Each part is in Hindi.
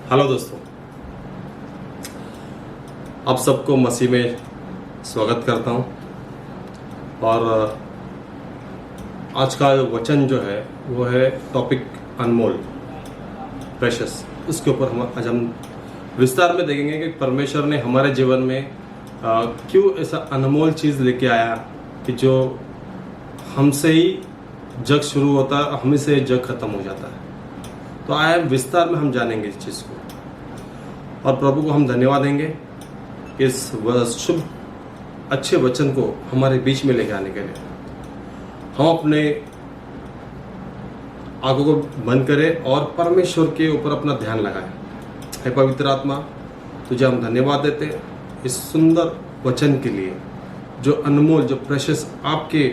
हेलो दोस्तों, आप सबको मसीह में स्वागत करता हूं। और आज का वचन जो है वो है टॉपिक अनमोल, प्रेशियस। उसके ऊपर आज हम विस्तार में देखेंगे कि परमेश्वर ने हमारे जीवन में क्यों ऐसा अनमोल चीज़ लेके आया कि जो हमसे ही जग शुरू होता है, हमें से जग खत्म हो जाता है। तो आए विस्तार में हम जानेंगे इस चीज़ को और प्रभु को हम धन्यवाद देंगे इस शुभ अच्छे वचन को हमारे बीच में लेके आने के लिए। हम अपने आंखों को बंद करें और परमेश्वर के ऊपर अपना ध्यान लगाएं। हे पवित्र आत्मा, तुझे हम धन्यवाद देते हैं इस सुंदर वचन के लिए, जो अनमोल, जो प्रेशियस, आपके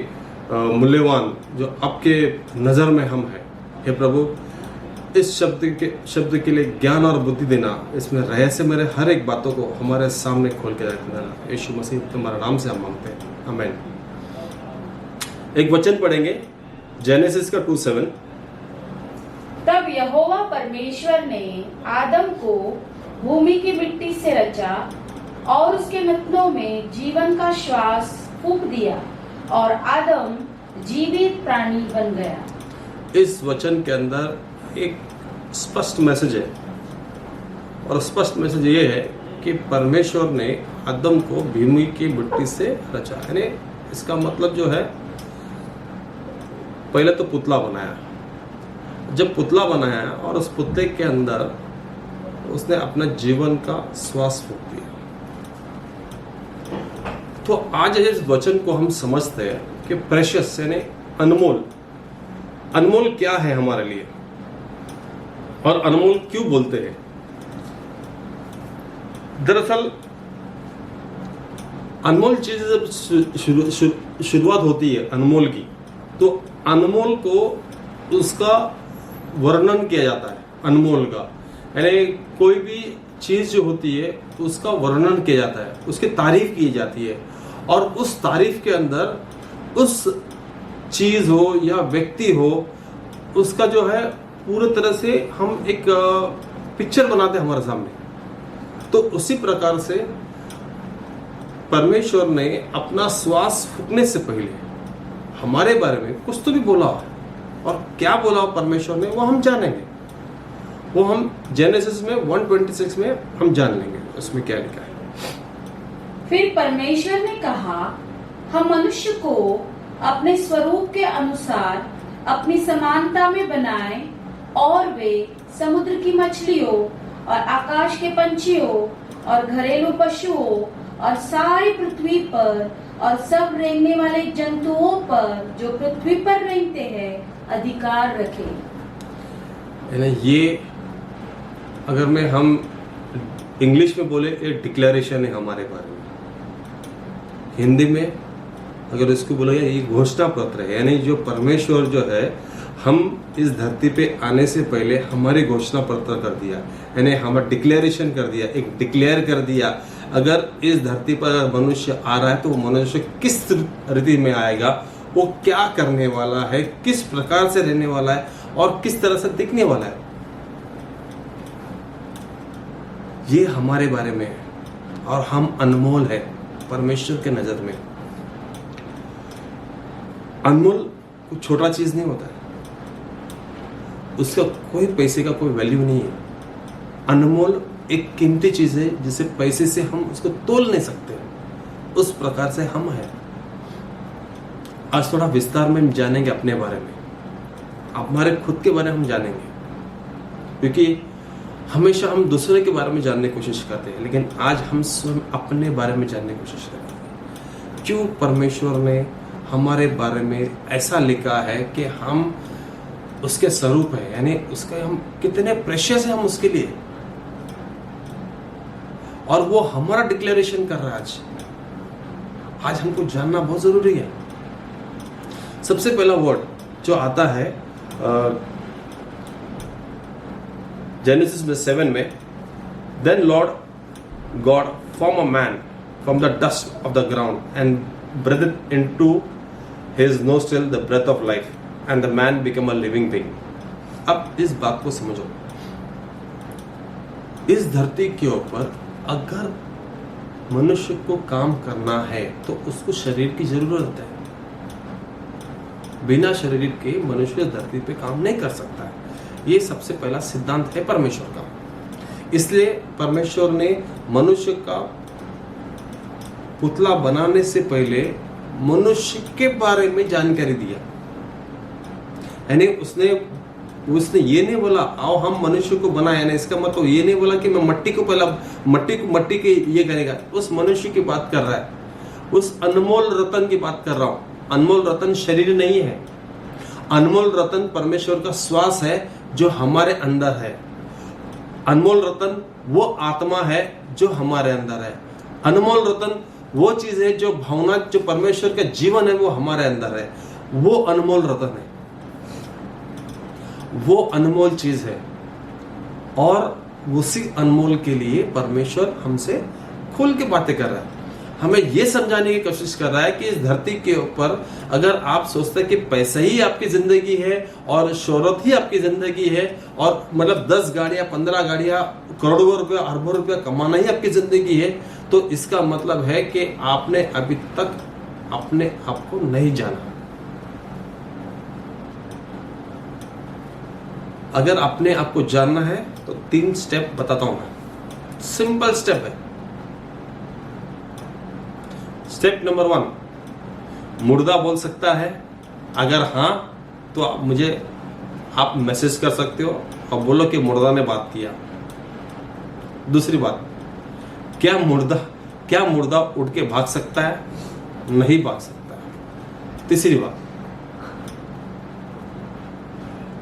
मूल्यवान, जो आपके नज़र में हम हैं। हे प्रभु, इस शब्द के लिए ज्ञान और बुद्धि देना, इसमें रहस्य मेरे हर एक बातों को हमारे सामने खोल के रख देना। यीशु मसीह तुम्हारा नाम से हम मांगते हैं, आमीन। एक वचन पढ़ेंगे जेनेसिस का 2:7। तब यहोवा परमेश्वर ने आदम को भूमि की मिट्टी से रचा और उसके नथनों में जीवन का श्वास फूंक दिया और आदम जीवित प्राणी बन गया। इस वचन के अंदर एक स्पष्ट मैसेज है, और स्पष्ट मैसेज ये है कि परमेश्वर ने आदम को भूमि की मिट्टी से रचा। यानी इसका मतलब जो है, पहले तो पुतला बनाया। जब पुतला बनाया और उस पुतले के अंदर उसने अपना जीवन का श्वास फूंक दिया। तो आज इस वचन को हम समझते हैं कि प्रेशियस यानी अनमोल। अनमोल क्या है हमारे लिए और अनमोल क्यों बोलते हैं? दरअसल अनमोल चीज जब शुरुआत होती है अनमोल की, तो अनमोल को उसका वर्णन किया जाता है। अनमोल का यानी कोई भी चीज जो होती है उसका वर्णन किया जाता है, उसकी तारीफ की जाती है, और उस तारीफ के अंदर उस चीज हो या व्यक्ति हो, उसका जो है पूरी तरह से हम एक पिक्चर बनाते हैं हमारे सामने। तो उसी प्रकार से परमेश्वर ने अपना श्वास फूंकने से पहले हमारे बारे में कुछ तो भी बोला, और क्या बोला परमेश्वर ने वो हम जानेंगे। वो हम जेनेसिस में 1:26 में हम जान लेंगे उसमें क्या लिखा है। फिर परमेश्वर ने कहा, हम मनुष्य को अपने स्वरूप के अनुसार अपनी समानता में बनाएं, और वे समुद्र की मछलियों और आकाश के पंछियों और घरेलू पशुओं और सारी पृथ्वी पर और सब रेंगने वाले जंतुओं पर जो पृथ्वी पर रेंगते हैं अधिकार रखें। ये अगर मैं हम इंग्लिश में बोले, ये डिक्लेरेशन है हमारे बारे में। हिंदी में अगर इसको बोला जाए, ये घोषणा पत्र है। यानी जो परमेश्वर जो है, हम इस धरती पे आने से पहले हमारी घोषणा पत्र कर दिया, यानी हमारा डिक्लेरेशन कर दिया, एक डिक्लेयर कर दिया। अगर इस धरती पर अगर मनुष्य आ रहा है तो वो मनुष्य किस रीति में आएगा, वो क्या करने वाला है, किस प्रकार से रहने वाला है और किस तरह से दिखने वाला है, ये हमारे बारे में है। और हम अनमोल है परमेश्वर के नजर में। अनमोल कोई छोटा चीज नहीं होता है, उसका कोई पैसे का कोई वैल्यू नहीं है। अनमोल एक कीमती चीज है जिसे पैसे से हम उसको तोल नहीं सकते, उस प्रकार से हम हैं। आज थोड़ा विस्तार में जानेंगे अपने बारे में, हमारे खुद के बारे में हम जानेंगे, क्योंकि हमेशा हम दूसरे के बारे में जानने की कोशिश करते हैं, लेकिन आज हम स्वयं अपने बारे में जानने की कोशिश करते हैं। क्यों परमेश्वर ने हमारे बारे में ऐसा लिखा है कि हम उसके स्वरूप है, यानी उसके हम कितने प्रेशियस हैं हम उसके लिए, और वो हमारा डिक्लेरेशन कर रहा है। आज हमको जानना बहुत जरूरी है। सबसे पहला वर्ड जो आता है जेनेसिस में 7 में, then Lord God form a man from the dust of the ground and breathed into his nostril the breath of life and the man become a living being. अब इस बात को समझो, इस धरती के ऊपर अगर मनुष्य को काम करना है तो उसको शरीर की जरूरत है। बिना शरीर के मनुष्य धरती पे काम नहीं कर सकता है। ये सबसे पहला सिद्धांत है परमेश्वर का। इसलिए परमेश्वर ने मनुष्य का पुतला बनाने से पहले मनुष्य के बारे में जानकारी दिया। यानी उसने ये नहीं बोला आओ हम मनुष्य को बनाए, यानी इसका मतलब ये नहीं बोला कि मैं मट्टी के ये करेगा। उस मनुष्य की बात कर रहा है, उस अनमोल रतन की बात कर रहा हूं। अनमोल रतन शरीर नहीं है, अनमोल रतन परमेश्वर का श्वास है जो हमारे अंदर है। अनमोल रतन वो आत्मा है जो हमारे अंदर है। अनमोल रतन वो चीज है जो भावना, जो परमेश्वर का जीवन है वो हमारे अंदर है। वो अनमोल रतन है, वो अनमोल चीज है। और उसी अनमोल के लिए परमेश्वर हमसे खुल के बातें कर रहा है, हमें यह समझाने की कोशिश कर रहा है कि इस धरती के ऊपर अगर आप सोचते हैं कि पैसा ही आपकी जिंदगी है और शोहरत ही आपकी जिंदगी है और मतलब 10 गाड़ियां 15 गाड़ियां करोड़ों रुपया अरबों रुपया कमाना ही आपकी जिंदगी है, तो इसका मतलब है कि आपने अभी तक अपने आप को नहीं जाना। अगर अपने आप को जानना है तो 3 स्टेप बताता हूं मैं, सिंपल स्टेप है। स्टेप नंबर 1, मुर्दा बोल सकता है? अगर हाँ तो आप मैसेज कर सकते हो और बोलो कि मुर्दा ने बात किया। दूसरी बात, क्या मुर्दा उठ के भाग सकता है? नहीं भाग सकता है। तीसरी बात,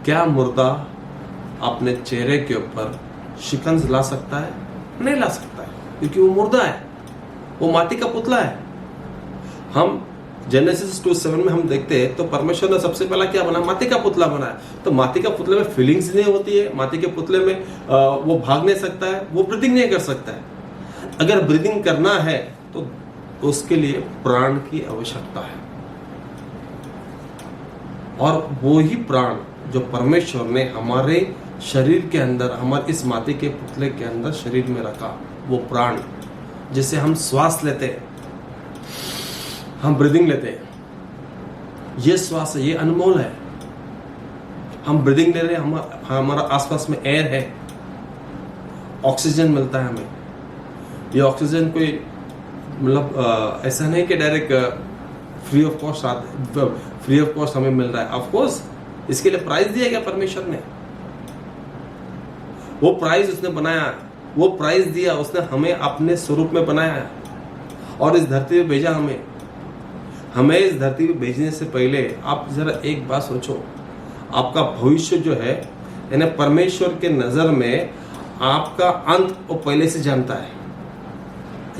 क्या मुर्दा अपने चेहरे के ऊपर शिकंज ला सकता है? नहीं ला सकता है, क्योंकि वो मुर्दा है, वो माटी का पुतला है। हम जेनेसिस 2:7 में हम देखते हैं तो परमेश्वर ने सबसे पहला क्या बनाया? माटी का पुतला बनाया। तो माटी का पुतले में फीलिंग्स नहीं होती है, माटी के पुतले में वो भाग नहीं सकता है, वो ब्रीदिंग नहीं कर सकता है। अगर ब्रीदिंग करना है तो उसके लिए प्राण की आवश्यकता है, और वो ही प्राण जो परमेश्वर ने हमारे शरीर के अंदर, हमारे इस माटी के पुतले के अंदर शरीर में रखा, वो प्राण जिसे हम श्वास लेते हैं, हम ब्रीदिंग लेते हैं, ये श्वास है, ये अनमोल है। हम ब्रीदिंग ले रहे हैं, हमारा आसपास में एयर है, ऑक्सीजन मिलता है हमें। ये ऑक्सीजन कोई मतलब ऐसा नहीं कि डायरेक्ट फ्री ऑफ कॉस्ट हमें मिल रहा है। ऑफ कोर्स इसके लिए प्राइस दिया गया परमेश्वर ने, वो प्राइस उसने बनाया, वो प्राइस दिया उसने, हमें अपने स्वरूप में बनाया और इस धरती पे भेजा। हमें इस धरती पे भेजने से पहले आप जरा एक बात सोचो, आपका भविष्य जो है, यानी परमेश्वर के नजर में आपका अंत वो पहले से जानता है।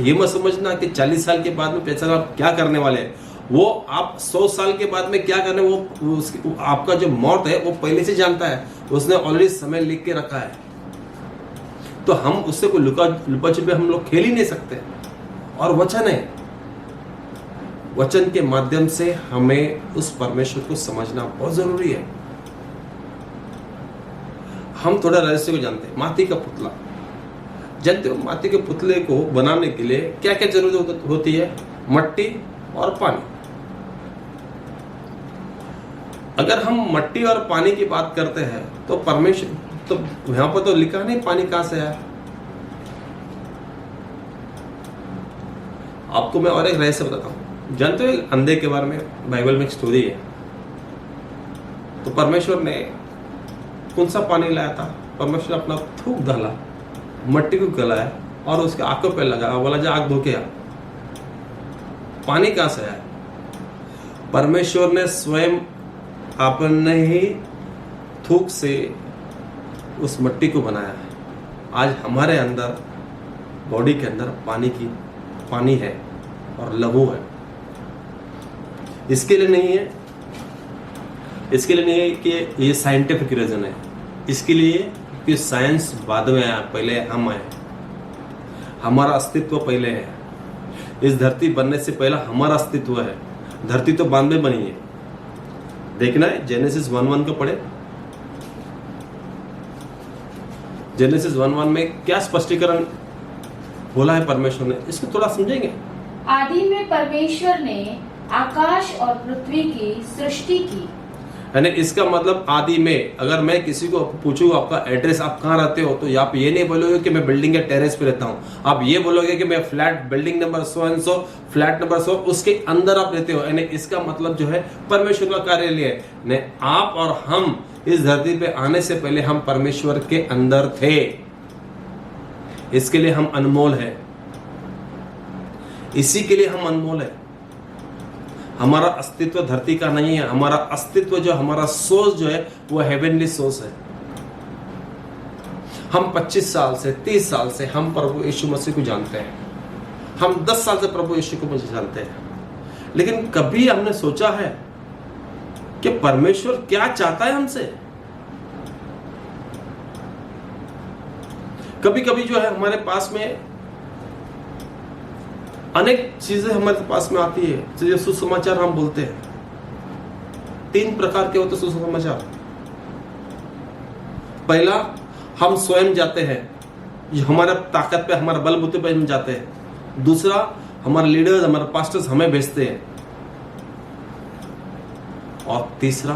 ये मत समझना कि 40 साल के बाद में पैसा आप क्या करने वाले हैं, वो आप 100 साल के बाद में क्या करने, वो आपका जो मौत है वो पहले से जानता है, उसने ऑलरेडी समय लिख के रखा है। तो हम उससे कोई लुका छुपे हम लोग खेल ही नहीं सकते। और वचन है, वचन के माध्यम से हमें उस परमेश्वर को समझना बहुत जरूरी है। हम थोड़ा रहस्य को जानते हैं। माटी का पुतला जानते हो, माटी के पुतले को बनाने के लिए क्या क्या जरूरत होती है? मट्टी और पानी। अगर हम मट्टी और पानी की बात करते हैं तो परमेश्वर, तो यहां पर तो लिखा नहीं पानी कहां से आया। आपको मैं और एक रहस्य बताता हूं। जानते हो अंधे के बारे में बाइबल में एक स्टोरी है। तो परमेश्वर ने कौन सा पानी लाया था? परमेश्वर अपना थूक डाला, मट्टी को गलाया और उसके आंखों पे लगा, बोला जा आंख धो के आ। पानी कहां से आया? परमेश्वर ने स्वयं अपने ही थूक से उस मट्टी को बनाया है। आज हमारे अंदर, बॉडी के अंदर पानी है और लहू है। इसके लिए नहीं है कि ये साइंटिफिक रीजन है। इसके लिए कि साइंस बाद में आया, पहले हम आए। हमारा अस्तित्व पहले है। इस धरती बनने से पहले हमारा अस्तित्व है। धरती तो बाद में बनी है। देखना है जेनेसिस 1:1 को पढ़े। जेनेसिस 1:1 में क्या स्पष्टीकरण बोला है परमेश्वर ने, इसको थोड़ा समझेंगे। आदि में परमेश्वर ने आकाश और पृथ्वी की सृष्टि की। यानी इसका मतलब आदि में, अगर मैं किसी को पूछूं आपका एड्रेस, आप कहाँ रहते हो, तो आप ये नहीं बोलोगे कि मैं बिल्डिंग के टेरेस पे रहता हूँ, आप ये बोलोगे कि मैं flat building number so and so, flat number so, उसके अंदर आप रहते हो। यानी इसका मतलब जो है परमेश्वर का कार्यालय है। ने आप और हम इस धरती पे आने से पहले हम परमेश्वर के अंदर थे, इसके लिए हम अनमोल है, इसी के लिए हम अनमोल है। हमारा अस्तित्व धरती का नहीं है, हमारा अस्तित्व जो, हमारा सोर्स जो है वो हेवनली सोर्स है। हम 25 साल से 30 साल से हम प्रभु यीशु मसीह को जानते हैं, हम 10 साल से प्रभु यीशु को मुझे जानते हैं, लेकिन कभी हमने सोचा है कि परमेश्वर क्या चाहता है हमसे? कभी कभी जो है हमारे पास में अनेक चीजें हमारे पास में आती है, जैसे सुसमाचार हम बोलते हैं। 3 प्रकार के होते सुसमाचार। पहला, हम स्वयं जाते हैं, जो हमारा ताकत पे, हमारे बलबूते पे हम जाते हैं। दूसरा, हमारे लीडर्स, हमारे पास्टर्स हमें भेजते हैं। और तीसरा,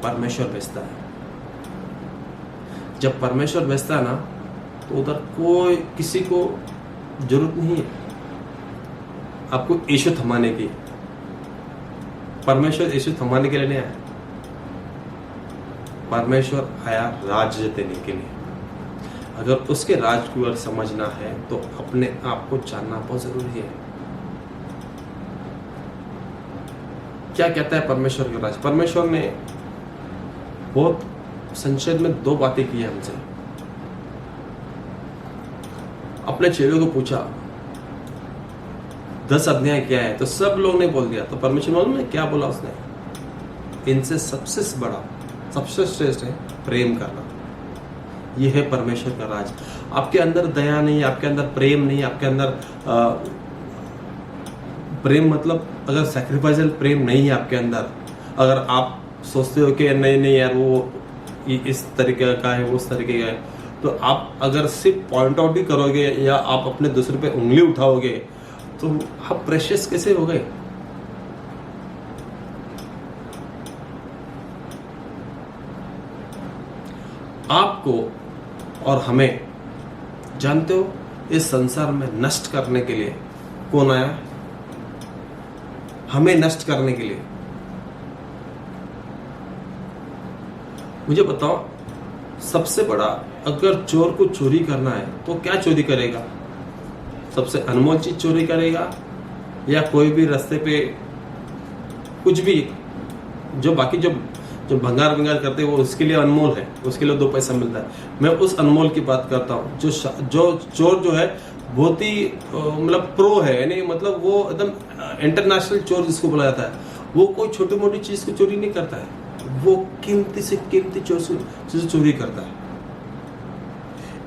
परमेश्वर भेजता है। जब परमेश्वर भेजता है ना, तो उधर कोई किसी को जरूरत नहीं है आपको यीशु थमाने की। परमेश्वर यीशु थमाने के लिए नहीं आया, परमेश्वर आया राज्य देने के लिए। अगर उसके राज को अगर समझना है तो अपने आप को जानना बहुत जरूरी है। क्या कहता है परमेश्वर का राज? परमेश्वर ने बहुत संक्षेप में 2 बातें की है हमसे। अपने चेलों को पूछा 10 अध्याय क्या है, तो सब लोग ने बोल दिया। तो परमेश्वर मालूम है क्या बोला उसने? इनसे सबसे बड़ा, सबसे श्रेष्ठ है प्रेम करना। यह है परमेश्वर का राज। आपके अंदर दया नहीं, आपके अंदर प्रेम नहीं, आपके अंदर प्रेम मतलब अगर सैक्रिफाइसल प्रेम नहीं है आपके अंदर, अगर आप सोचते हो कि नहीं यार वो इस तरीके का है, वो उस तरीके का है, तो आप अगर सिर्फ पॉइंट आउट ही करोगे या आप अपने दूसरे पे उंगली उठाओगे तो आप प्रेशियस कैसे हो गए? आपको और हमें, जानते हो इस संसार में नष्ट करने के लिए कौन आया? हमें नष्ट करने के लिए। मुझे बताओ, सबसे बड़ा, अगर चोर को चोरी करना है तो क्या चोरी करेगा? सबसे अनमोल चीज चोरी करेगा, या कोई भी रास्ते पे कुछ भी, जो बाकी जो भंगार करते हैं वो उसके लिए अनमोल है, उसके लिए 2 पैसा मिलता है। मैं उस अनमोल की बात करता हूँ जो चोर जो है बहुत ही मतलब प्रो है, यानी मतलब वो एकदम इंटरनेशनल चोर जिसको बोला जाता है। वो कोई छोटी मोटी चीज को चोरी नहीं करता है, वो कीमती से कीमती चीज चोरी करता है।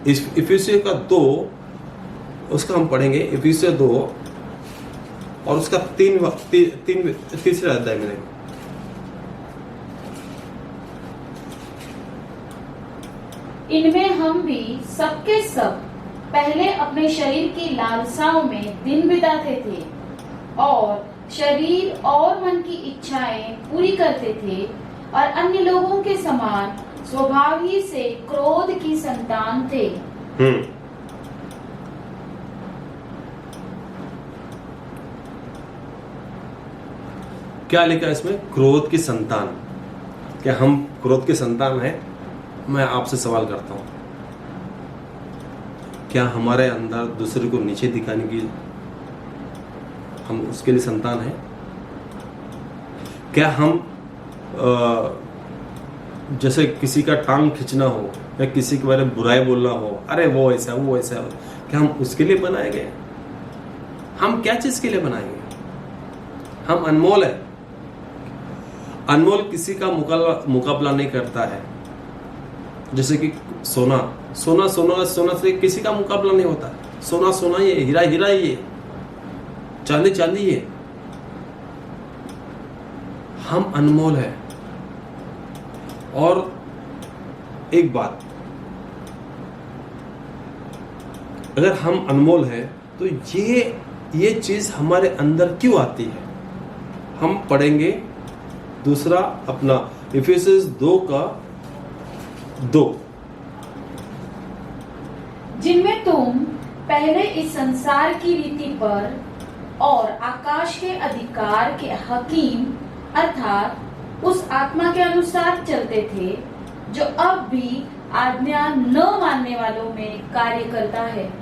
इस इफिसियों का 2 उसका हम पढ़ेंगे, इफिसियों 2 और उसका 3 अध्याय में। इनमें हम भी सबके सब पहले अपने शरीर की लालसाओं में दिन बिताते थे और शरीर और मन की इच्छाएं पूरी करते थे, और अन्य लोगों के समान स्वभाव ही से क्रोध की संतान थे। क्या लिखा है इसमें? क्रोध की संतान। क्या हम क्रोध के संतान हैं? मैं आपसे सवाल करता हूं, क्या हमारे अंदर दूसरे को नीचे दिखाने की हम उसके लिए संतान हैं? क्या हम जैसे किसी का टांग खींचना हो या किसी के बारे में बुराई बोलना हो, अरे वो ऐसा वो ऐसा, क्या हम उसके लिए बनाए गए? हम क्या चीज के लिए बनाए गए? हम अनमोल है। अनमोल किसी का मुकाबला नहीं करता है। जैसे कि सोना से किसी का मुकाबला नहीं होता। सोना ही है, हीरा ही है, चांदी ही है। हम अनमोल है। और एक बात, अगर हम अनमोल हैं तो ये चीज हमारे अंदर क्यों आती है? हम पढ़ेंगे दूसरा अपना इफिसियंस 2:2। जिनमें तुम पहले इस संसार की रीति पर और आकाश के अधिकार के हकीम अर्थात उस आत्मा के अनुसार चलते थे जो अब भी आज्ञा न मानने वालों में कार्य करता है।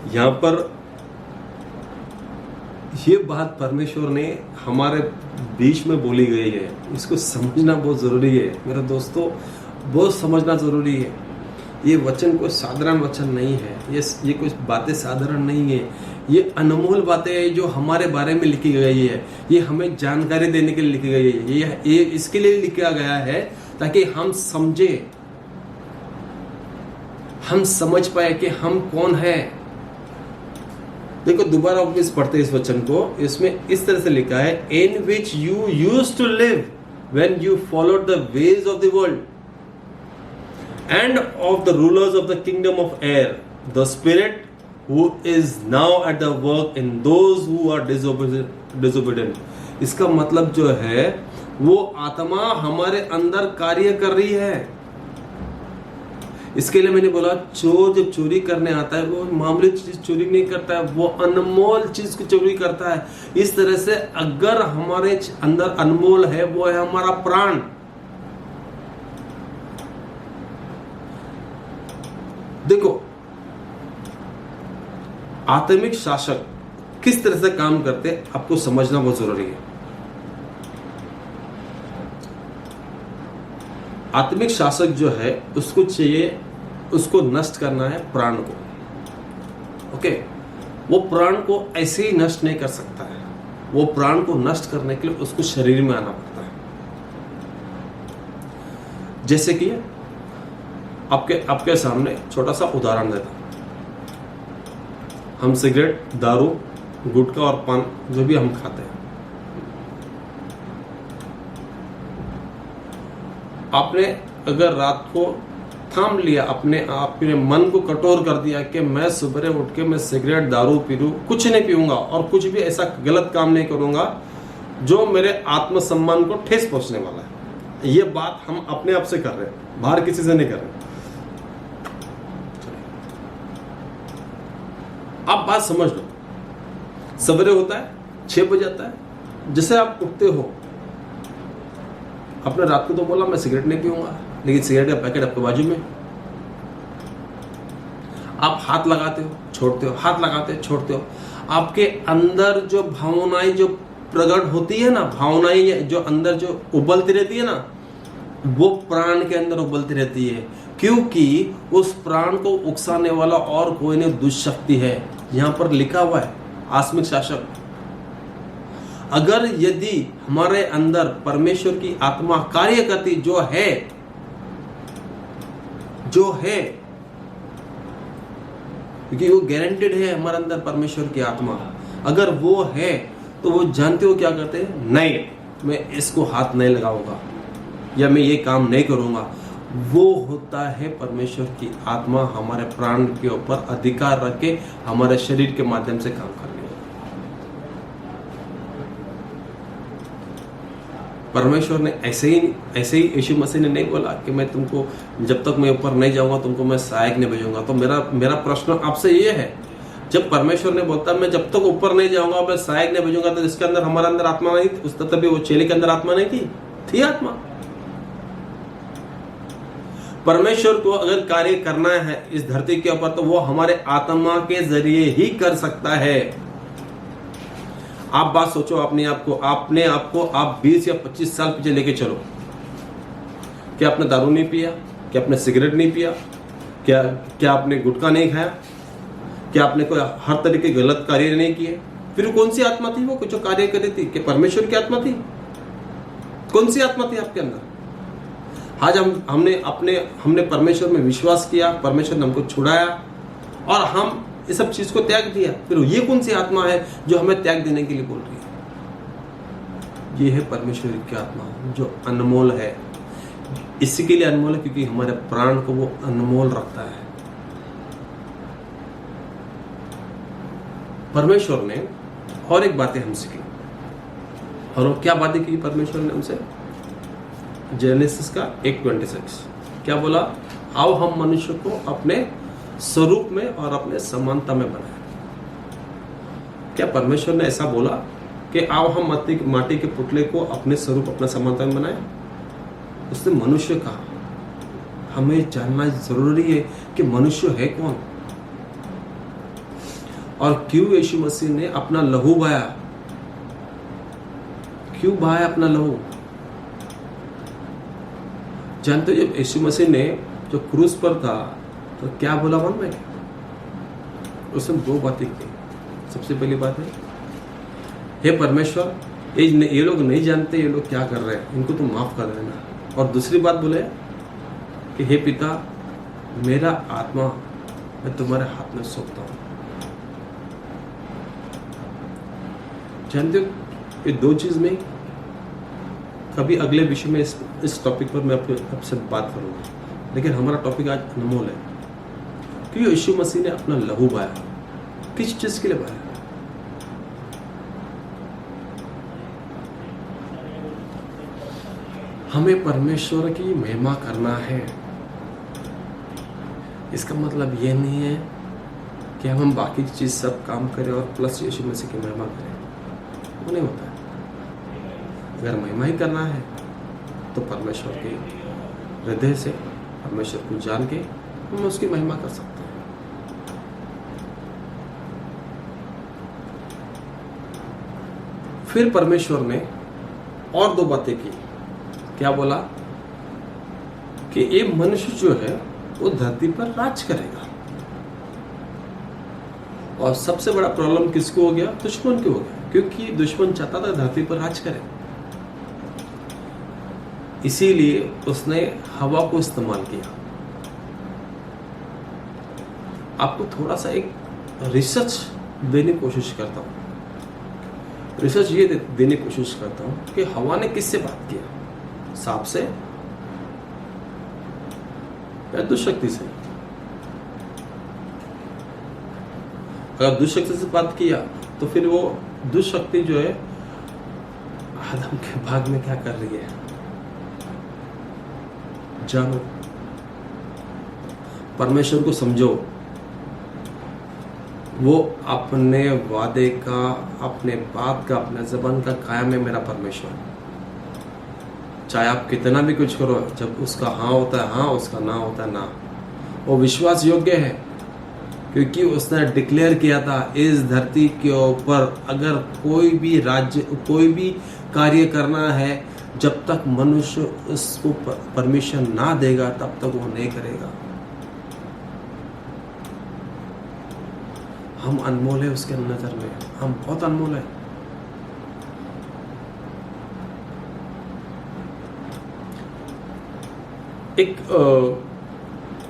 यहाँ पर ये बात परमेश्वर ने हमारे बीच में बोली गई है, इसको समझना बहुत जरूरी है मेरे दोस्तों, बहुत समझना जरूरी है। ये वचन कोई साधारण वचन नहीं है, ये कोई बातें साधारण नहीं है, ये अनमोल बातें हैं जो हमारे बारे में लिखी गई है। ये हमें जानकारी देने के लिए लिखी गई है, ये इसके लिए लिखा गया है ताकि हम समझे, हम समझ पाए कि हम कौन है। देखो दोबारा वापस पढ़ते इस वचन को, इसमें इस तरह से लिखा है, in which you used to live when you followed the ways of the world and of the rulers of the kingdom of air, the spirit who is now at the work in those who are disobedient। इसका मतलब जो है वो आत्मा हमारे अंदर कार्य कर रही है। इसके लिए मैंने बोला चोर जब चोरी करने आता है वो मामूली चीज चोरी नहीं करता है, वो अनमोल चीज को चोरी करता है। इस तरह से अगर हमारे अंदर अनमोल है वो है हमारा प्राण। देखो आत्मिक शासक किस तरह से काम करते हैं आपको समझना बहुत जरूरी है। आत्मिक शासक जो है उसको चाहिए, उसको नष्ट करना है प्राण को। ओके, वो प्राण को ऐसे ही नष्ट नहीं कर सकता है, वो प्राण को नष्ट करने के लिए उसको शरीर में आना पड़ता है। जैसे कि आपके सामने छोटा सा उदाहरण देता हूं। हम सिगरेट, दारू, गुटखा और पान जो भी हम खाते हैं, आपने अगर रात को थाम लिया, अपने मन को कठोर कर दिया कि मैं सुबह उठ के मैं सिगरेट, दारू पीऊं, कुछ नहीं पीऊंगा और कुछ भी ऐसा गलत काम नहीं करूंगा जो मेरे आत्मसम्मान को ठेस पहुंचने वाला है। ये बात हम अपने आप से कर रहे हैं, बाहर किसी से नहीं कर रहे। आप बात समझ लो, सवेरे होता है 6 बजे आता है, जैसे आप उठते हो, आपने रात को तो बोला मैं सिगरेट नहीं पीऊंगा, लेकिन सिगरेट का पैकेट आपके बाजू में, आप हाथ लगाते हो छोड़ते हो, हाथ लगाते हो छोड़ते हो। आपके अंदर जो भावनाएं जो प्रकट होती है ना, भावनाएं जो अंदर जो उबलती रहती है ना, वो प्राण के अंदर उबलती रहती है, क्योंकि उस प्राण को उकसाने वाला और कोई नहीं दुष्शक्ति है। यहां पर लिखा हुआ है आत्मिक शासक। अगर यदि हमारे अंदर परमेश्वर की आत्मा कार्य करती जो है, क्योंकि वो गारंटेड है हमारे अंदर परमेश्वर की आत्मा, अगर वो है तो वो जानते हो क्या करते हैं, नहीं मैं इसको हाथ नहीं लगाऊंगा या मैं ये काम नहीं करूंगा। वो होता है परमेश्वर की आत्मा हमारे प्राण के ऊपर अधिकार रख के हमारे शरीर के माध्यम से काम कर रही है। परमेश्वर ने ऐसे ही यीशु मसीह ने नहीं बोला कि मैं तुमको जब तक मैं ऊपर नहीं जाऊंगा तुमको मैं सहायक नहीं भेजूंगा। तो मेरा प्रश्न आपसे ये है, जब परमेश्वर ने बोलता मैं जब तक ऊपर नहीं जाऊंगा मैं सहायक नहीं भेजूंगा, तो इसके अंदर हमारे अंदर आत्मा नहीं थी? उस तभी वो चेले के अंदर आत्मा नहीं थी आत्मा। परमेश्वर को अगर कार्य करना है इस धरती के ऊपर तो वो हमारे आत्मा के जरिए ही कर सकता है। आप बात सोचो अपने आप को आप 20 या 25 साल पीछे लेके चलो। क्या आपने दारू नहीं पिया? क्या आपने सिगरेट नहीं पिया? क्या आपने गुटखा नहीं खाया? क्या आपने कोई हर तरीके के गलत कार्य नहीं किए? फिर कौन सी आत्मा थी वो जो कार्य कर रही थी? कि परमेश्वर की आत्मा थी? कौन सी आत्मा थी आपके अंदर? आज हमने परमेश्वर में विश्वास किया, परमेश्वर ने हमको छुड़ाया और हम इस सब चीज को त्याग दिया। फिर ये कौन सी आत्मा है जो हमें त्याग देने के लिए बोल रही है? ये है परमेश्वर की आत्मा जो अनमोल है। इसी के लिए अनमोल है क्योंकि हमारे प्राण को वो अनमोल रखता है। परमेश्वर ने और एक बातें हमसे की, और वो क्या बातें की परमेश्वर ने हमसे? जेनेसिस का 1:26 क्या बोला? आओ हम मनुष्य को अपने स्वरूप में और अपने समानता में बनाए। क्या परमेश्वर ने ऐसा बोला कि आओ हम माटी के पुतले को अपने स्वरूप अपना समानता में बनाए? उसने मनुष्य कहा। हमें जानना जरूरी है कि मनुष्य है कौन और क्यों यीशु मसीह ने अपना लहू बहाया। क्यों बहाया अपना लहू? जानते हो, जब यीशु मसीह ने जो क्रूस पर था तो क्या बोला मन में? उसने 2 बातें की। सबसे पहली बात है, हे परमेश्वर, ये लोग नहीं जानते ये लोग क्या कर रहे हैं, इनको तो माफ कर देना। और दूसरी बात बोले कि हे पिता, मेरा आत्मा मैं तुम्हारे हाथ में सौंपता हूं। जानते हो, ये 2 चीज में कभी अगले विषय में इस टॉपिक पर मैं आपसे बात करूंगा, लेकिन हमारा टॉपिक आज अनमोल है क्योंकि यीशु मसीह ने अपना लहू बहाया। किस चीज के लिए बहाया? हमें परमेश्वर की महिमा करना है। इसका मतलब ये नहीं है कि हम बाकी चीज सब काम करें और प्लस यीशु मसीह की महिमा करें, वो नहीं होता है। अगर महिमा ही करना है तो परमेश्वर के हृदय से, परमेश्वर को जान के हम उसकी महिमा कर सकते हैं। फिर परमेश्वर ने और 2 बातें की। क्या बोला? कि ये मनुष्य जो है वो धरती पर राज करेगा। और सबसे बड़ा प्रॉब्लम किसको हो गया? दुश्मन को हो गया, क्योंकि दुश्मन चाहता था धरती पर राज करे। इसीलिए उसने हवा को इस्तेमाल किया। आपको थोड़ा सा एक रिसर्च देने की कोशिश करता हूं। रिसर्च ये देने की कोशिश करता हूं कि हवा ने किससे बात किया? सांप से या दुष्शक्ति से? अगर दुष्शक्ति से बात किया तो फिर वो दुष्शक्ति जो है आदम के भाग में क्या कर रही है? जानो, परमेश्वर को समझो। वो अपने वादे का, अपने बात का, अपने ज़बान का कायम है मेरा परमेश्वर। चाहे आप कितना भी कुछ करो, जब उसका हाँ होता है हाँ, उसका ना होता है ना। वो विश्वास योग्य है क्योंकि उसने डिक्लेयर किया था इस धरती के ऊपर अगर कोई भी राज्य, कोई भी कार्य करना है, जब तक मनुष्य उसको परमिशन ना देगा तब तक वो नहीं करेगा। हम अनमोल है उसके नजर में, हम बहुत अनमोल है। एक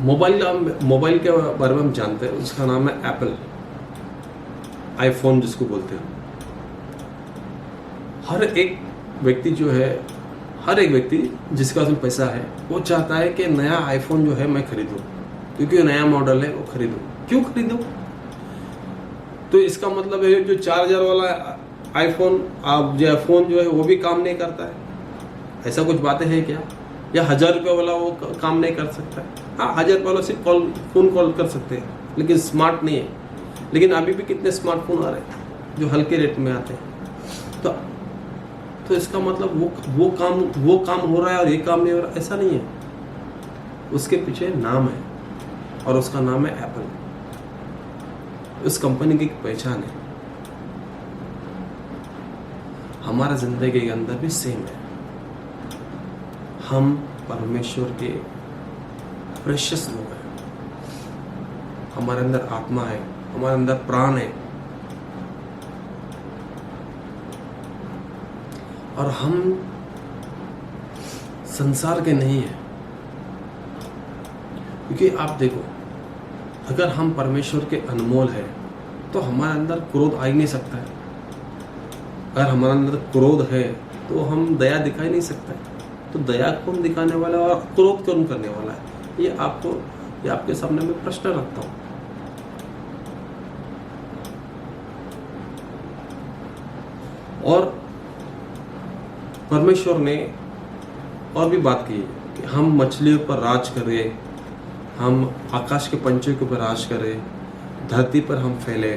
मोबाइल के बारे में हम जानते हैं, उसका नाम है एप्पल, आईफोन जिसको बोलते हैं। हर एक व्यक्ति जो है, हर एक व्यक्ति जिसके पास में पैसा है वो चाहता है कि नया आईफोन जो है मैं खरीदूं, क्योंकि नया मॉडल है वो खरीदूं। क्यों खरीदूं? तो इसका मतलब है जो 4000 वाला आईफोन जो फोन जो है वो भी काम नहीं करता है। ऐसा कुछ बातें हैं क्या? या 1000 रुपये वाला वो काम नहीं कर सकता है? हाँ, 1000 रुपये वाला सिर्फ फोन कॉल कर सकते हैं, लेकिन स्मार्ट नहीं है। लेकिन अभी भी कितने स्मार्टफोन आ रहे हैं जो हल्के रेट में आते हैं। तो इसका मतलब वो काम हो रहा है और ये काम नहीं हो रहा, ऐसा नहीं है। उसके पीछे नाम है और उसका नाम है एप्पल। उस कंपनी की पहचान है। हमारा जिंदगी के अंदर भी सेम है। हम परमेश्वर के प्रेशियस लोग हैं। हमारे अंदर आत्मा है, हमारे अंदर प्राण है, और हम संसार के नहीं हैं। क्योंकि आप देखो, अगर हम परमेश्वर के अनमोल है तो हमारे अंदर क्रोध आ ही नहीं सकता है। अगर हमारे अंदर क्रोध है तो हम दया दिखा ही नहीं सकता है। तो दया कौन दिखाने वाला है और क्रोध कौन करने वाला है? ये आपके सामने मैं प्रश्न रखता हूं। और परमेश्वर ने और भी बात की कि हम मछलियों पर राज करें, हम आकाश के पंछियों के ऊपर राज करें, धरती पर हम फैले,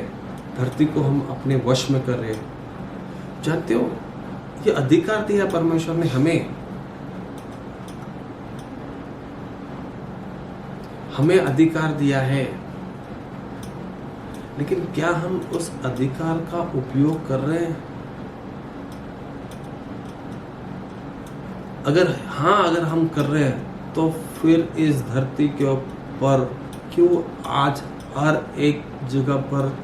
धरती को हम अपने वश में करें। जानते हो, ये अधिकार दिया परमेश्वर ने हमें अधिकार दिया है, लेकिन क्या हम उस अधिकार का उपयोग कर रहे हैं? अगर हम कर रहे हैं तो फिर इस धरती के ऊपर क्यों आज हर एक जगह पर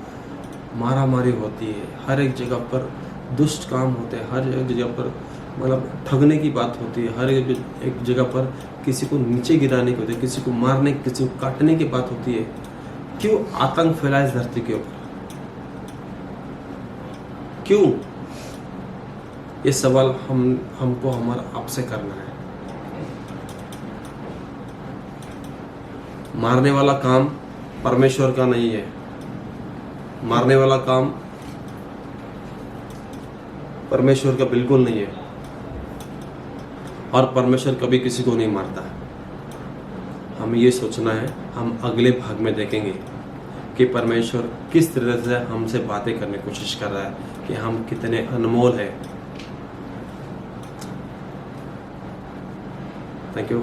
मारामारी होती है, हर एक जगह पर दुष्ट काम होते हैं, हर एक जगह पर मतलब ठगने की बात होती है, हर एक जगह पर किसी को नीचे गिराने की होती है, किसी को मारने, किसी को काटने की बात होती है। क्यों आतंक फैला इस धरती के ऊपर? क्यों? ये सवाल हमको आपसे करना है। मारने वाला काम परमेश्वर का नहीं है, मारने वाला काम परमेश्वर का बिल्कुल नहीं है, और परमेश्वर कभी किसी को नहीं मारता है। हमें ये सोचना है। हम अगले भाग में देखेंगे कि परमेश्वर किस तरह से हमसे बातें करने की कोशिश कर रहा है, कि हम कितने अनमोल हैं। Thank you.